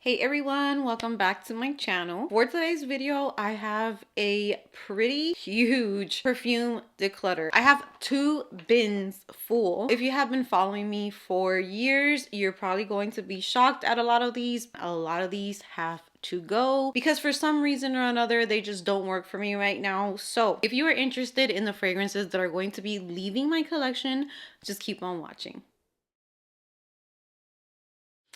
Hey everyone, welcome back to my channel. For today's video, I have a pretty huge perfume declutter. I have 2 bins full. If you have been following me for years, you're probably going to be shocked at a lot of these. A lot of these have to go because for some reason or another they just don't work for me right now. So if you are interested in the fragrances that are going to be leaving my collection, just keep on watching.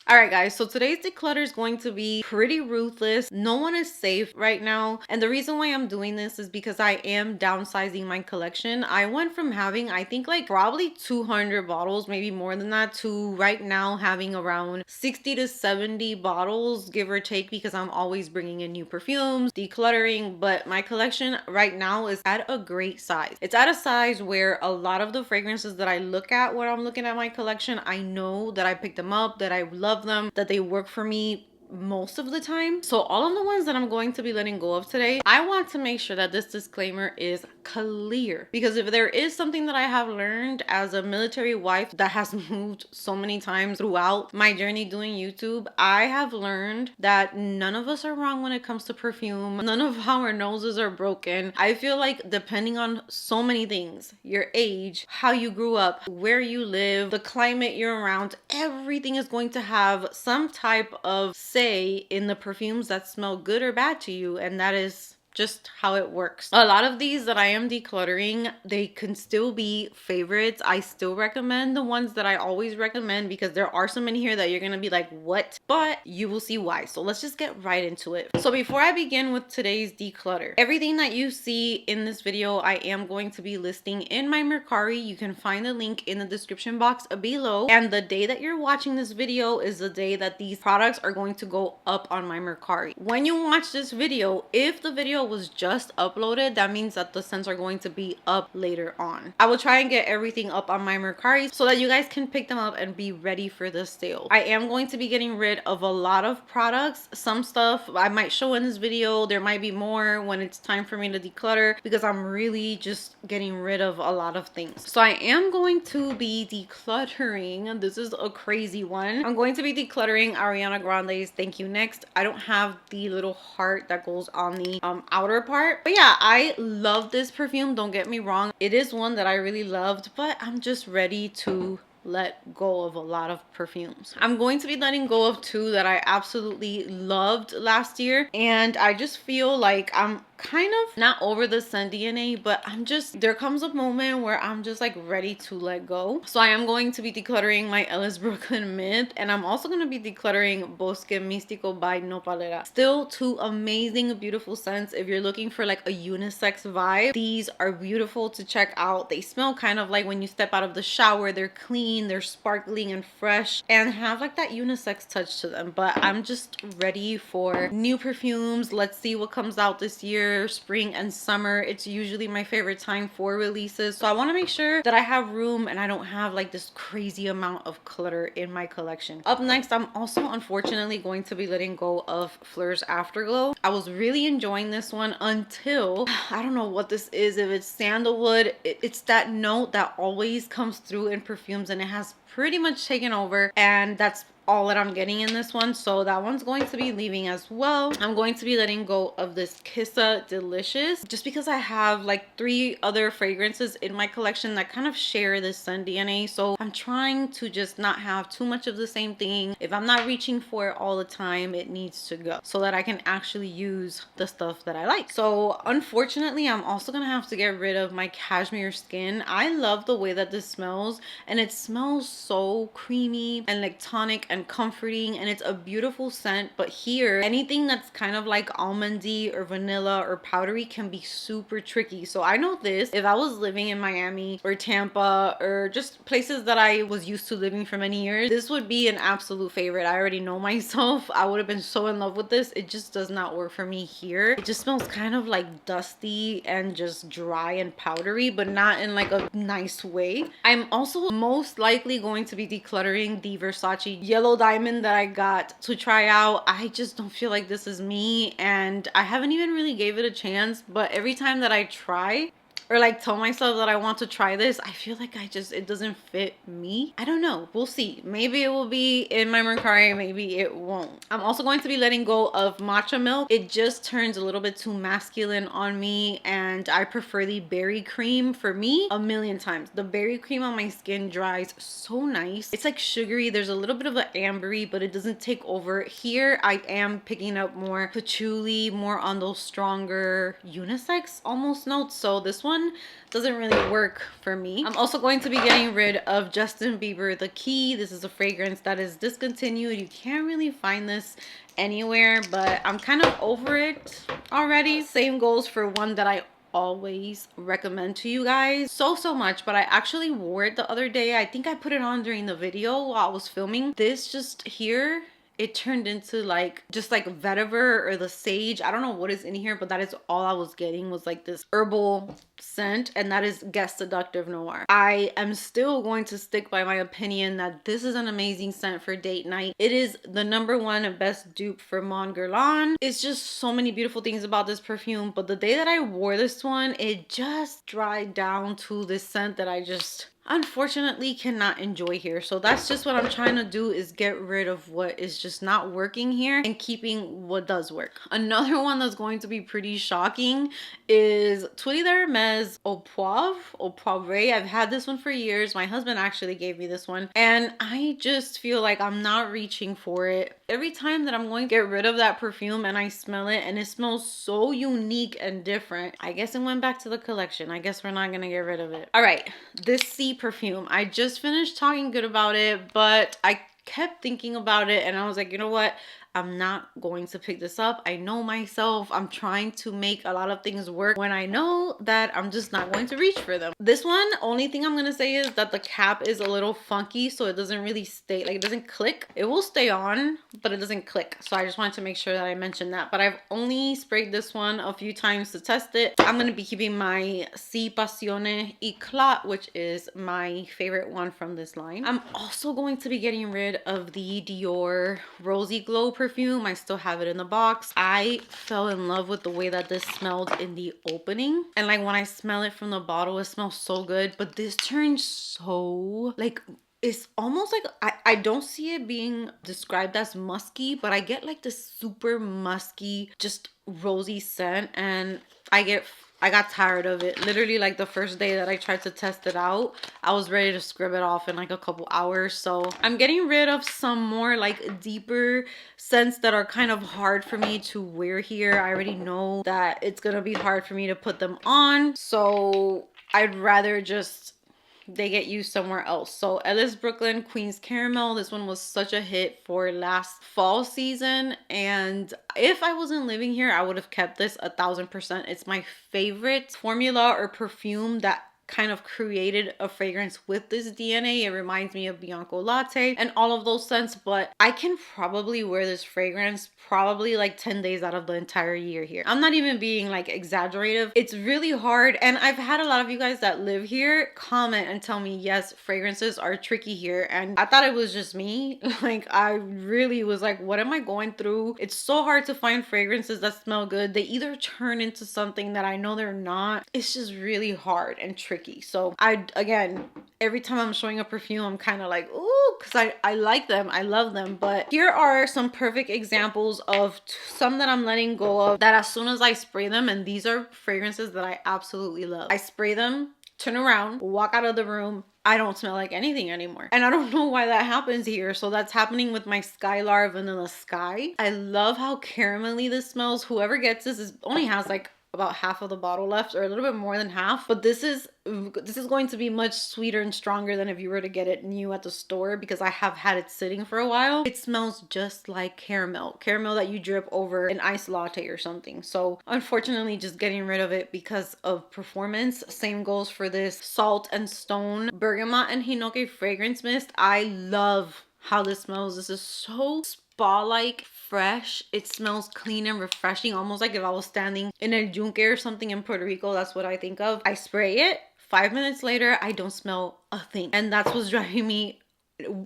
All right, guys, so today's declutter is going to be pretty ruthless. No one is safe right now. And the reason why I'm doing this is because I am downsizing my collection. I went from having, I think, like probably 200 bottles, maybe more than that, to right now having around 60 to 70 bottles, give or take, because I'm always bringing in new perfumes, decluttering. But my collection right now is at a great size. It's at a size where a lot of the fragrances that I look at when I'm looking at my collection, I know that I picked them up, that I love them, that they work for me most of the time. So all of the ones that I'm going to be letting go of today, I want to make sure that this disclaimer is clear, because if there is something that I have learned as a military wife that has moved so many times throughout my journey doing YouTube, I have learned that none of us are wrong when it comes to perfume. None of our noses are broken. I feel like depending on so many things, your age, how you grew up, where you live, the climate you're around, everything is going to have some type of say in the perfumes that smell good or bad to you, and that is just how it works. A lot of these that I am decluttering, they can still be favorites. I still recommend the ones that I always recommend, because there are some in here that you're gonna be like, what? But you will see why. So let's just get right into it. So before I begin with today's declutter, everything that you see in this video, I am going to be listing in my Mercari. You can find the link in the description box below. And the day that you're watching this video is the day that these products are going to go up on my Mercari. When you watch this video, if the video was just uploaded, that means that the scents are going to be up later on. I will try and get everything up on my Mercari so that you guys can pick them up and be ready for the sale. I am going to be getting rid of a lot of products. Some stuff I might show in this video. There might be more when it's time for me to declutter, because I'm really just getting rid of a lot of things. So I am going to be decluttering. This is a crazy one. I'm going to be decluttering Ariana Grande's Thank You Next. I don't have the little heart that goes on the outer part, but yeah, I love this perfume, don't get me wrong. It is one that I really loved, but I'm just ready to let go of a lot of perfumes. I'm going to be letting go of 2 that I absolutely loved last year, and I just feel like I'm kind of not over the scent DNA, but I'm just, there comes a moment where I'm just like ready to let go. So I am going to be decluttering my Ellis Brooklyn Myth, and I'm also going to be decluttering Bosque Místico by Nopalera. Still 2 amazing, beautiful scents. If you're looking for like a unisex vibe, these are beautiful to check out. They smell kind of like when you step out of the shower. They're clean, they're sparkling and fresh, and have like that unisex touch to them. But I'm just ready for new perfumes. Let's see what comes out this year. Spring and summer, it's usually my favorite time for releases, so I want to make sure that I have room and I don't have like this crazy amount of clutter in my collection. Up next, I'm also unfortunately going to be letting go of Fleur's Afterglow. I was really enjoying this one until, I don't know what this is, if it's sandalwood. It's that note that always comes through in perfumes, and it has pretty much taken over, and that's all that I'm getting in this one. So that one's going to be leaving as well. I'm going to be letting go of this QISSA Delicious, just because I have like 3 other fragrances in my collection that kind of share this scent DNA. So I'm trying to just not have too much of the same thing. If I'm not reaching for it all the time, it needs to go so that I can actually use the stuff that I like. So unfortunately, I'm also gonna have to get rid of my Cashmere Skin. I love the way that this smells, and it smells so creamy and like tonic and comforting, and it's a beautiful scent. But here, anything that's kind of like almondy or vanilla or powdery can be super tricky. So I know this, if I was living in Miami or Tampa or just places that I was used to living for many years, this would be an absolute favorite. I already know myself, I would have been so in love with this. It just does not work for me here. It just smells kind of like dusty and just dry and powdery, but not in like a nice way. I'm also most likely going to be decluttering the Versace Yellow Diamond that I got to try out. I just don't feel like this is me, and I haven't even really gave it a chance, but every time that I try, or like tell myself that I want to try this, I feel like it doesn't fit me. I don't know. We'll see. Maybe it will be in my Mercari, maybe it won't. I'm also going to be letting go of matcha milk. It just turns a little bit too masculine on me, and I prefer the berry cream for me a million times. The berry cream on my skin dries so nice. It's like sugary. There's a little bit of an ambery, but it doesn't take over. Here I am picking up more patchouli, more on those stronger unisex almost notes. So this one doesn't really work for me. I'm also going to be getting rid of Justin Bieber The Key. This is a fragrance that is discontinued. You can't really find this anywhere, but I'm kind of over it already. Same goes for one that I always recommend to you guys so much, but I actually wore it the other day. I think I put it on during the video while I was filming. This just here, it turned into like just like vetiver or the sage. I don't know what is in here, but that is all I was getting, was like this herbal scent, and that is Guest Seductive Noir. I am still going to stick by my opinion that this is an amazing scent for date night. It is the #1 and best dupe for Mon Guerlain. It's just so many beautiful things about this perfume, but the day that I wore this one, it just dried down to this scent that I just unfortunately cannot enjoy here. So that's just what I'm trying to do, is get rid of what is just not working here and keeping what does work. Another one that's going to be pretty shocking is Tuiles d'Hermès Au Poivre. I've had this one for years. My husband actually gave me this one, and I just feel like I'm not reaching for it. Every time that I'm going to get rid of that perfume and I smell it and it smells so unique and different, I guess it went back to the collection. I guess we're not gonna get rid of it. All right, this Sea perfume, I just finished talking good about it, but I kept thinking about it and I was like, you know what, I'm not going to pick this up. I know myself. I'm trying to make a lot of things work when I know that I'm just not going to reach for them. This one, only thing I'm going to say is that the cap is a little funky, so it doesn't really stay, like it doesn't click. It will stay on, but it doesn't click. So I just wanted to make sure that I mentioned that. But I've only sprayed this one a few times to test it. I'm going to be keeping my Sea Passione Eclat, which is my favorite one from this line. I'm also going to be getting rid of the Dior Rosy Glow perfume. I still have it in the box. I fell in love with the way that this smelled in the opening, and like when I smell it from the bottle, it smells so good, but this turns so like, it's almost like I don't see it being described as musky, but I get like this super musky, just rosy scent, and I got tired of it. Literally, like the first day that I tried to test it out, I was ready to scrub it off in like a couple hours. So I'm getting rid of some more like deeper scents that are kind of hard for me to wear here. I already know that it's gonna be hard for me to put them on, so I'd rather just they get used somewhere else. So Ellis Brooklyn Queen's Caramel, this one was such a hit for last fall season, and if I wasn't living here, I would have kept this 1000%. It's my favorite formula or perfume that kind of created a fragrance with this DNA. It reminds me of Bianco Latte and all of those scents, but I can probably wear this fragrance probably like 10 days out of the entire year here. I'm not even being like exaggerative. It's really hard, and I've had a lot of you guys that live here comment and tell me, yes, fragrances are tricky here, and I thought it was just me. Like I really was like, what am I going through? It's so hard to find fragrances that smell good. They either turn into something that I know they're not. It's just really hard and tricky. So again, every time I'm showing a perfume, I'm kind of like, ooh, because I like them, I love them. But here are some perfect examples of some that I'm letting go of, that as soon as I spray them, and these are fragrances that I absolutely love, I spray them, turn around, walk out of the room, I don't smell like anything anymore. And I don't know why that happens here. So that's happening with my Skylar Vanilla Sky. I love how caramelly this smells. Whoever gets this only has like about half of the bottle left, or a little bit more than half, but this is going to be much sweeter and stronger than if you were to get it new at the store, because I have had it sitting for a while. It smells just like caramel that you drip over an iced latte or something. So unfortunately, just getting rid of it because of performance. Same goes for this Salt and Stone Bergamot and Hinoki fragrance mist. I love how this smells. This is so spa-like, fresh. It smells clean and refreshing, almost like if I was standing in a yunque or something in Puerto Rico. That's what I think of. I spray it, 5 minutes later, I don't smell a thing, and that's what's driving me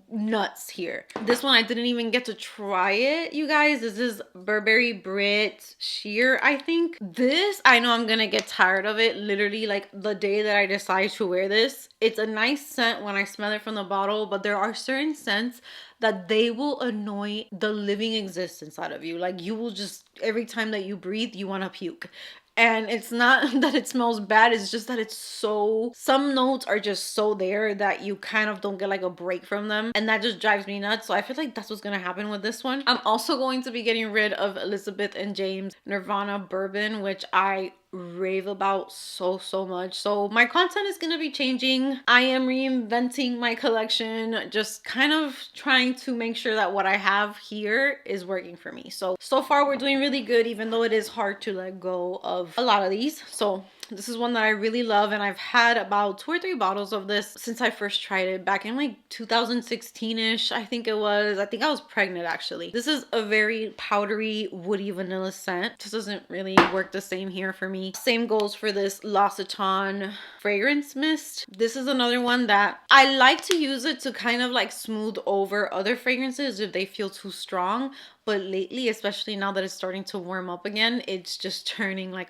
nuts here. This one I didn't even get to try it, you guys. This is Burberry Brit Sheer, I think. This, I know I'm gonna get tired of it literally like the day that I decide to wear this. It's a nice scent when I smell it from the bottle, but there are certain scents that they will annoy the living existence out of you. Like you will just, every time that you breathe, you want to puke. And it's not that it smells bad, it's just that it's so, some notes are just so there that you kind of don't get like a break from them, and that just drives me nuts. So I feel like that's what's gonna happen with this one. I'm also going to be getting rid of Elizabeth and James Nirvana Bourbon, which I rave about so much. So my content is gonna be changing. I am reinventing my collection, just kind of trying to make sure that what I have here is working for me. So far we're doing really good, even though it is hard to let go of a lot of these. So this is one that I really love, and I've had about 2 or 3 bottles of this since I first tried it back in like 2016-ish, I think it was. I think I was pregnant actually. This is a very powdery, woody vanilla scent. This doesn't really work the same here for me. Same goes for this L'Occitane fragrance mist. This is another one that I like to use it to kind of like smooth over other fragrances if they feel too strong. But lately, especially now that it's starting to warm up again, it's just turning like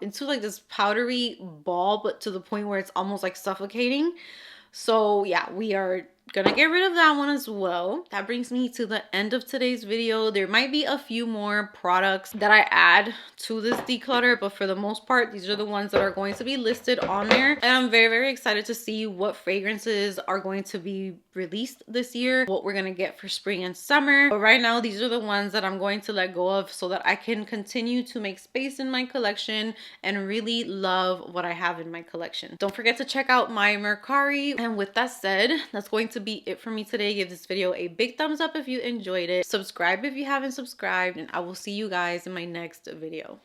into like this powdery ball, but to the point where it's almost like suffocating. So yeah, we are gonna get rid of that one as well. That brings me to the end of today's video. There might be a few more products that I add to this declutter, but for the most part, these are the ones that are going to be listed on there. And I'm very excited to see what fragrances are going to be released this year, what we're gonna get for spring and summer. But right now, these are the ones that I'm going to let go of so that I can continue to make space in my collection and really love what I have in my collection. Don't forget to check out my Mercari. And with that said, that's going to be it for me today. Give this video a big thumbs up if you enjoyed it. Subscribe if you haven't subscribed, and I will see you guys in my next video.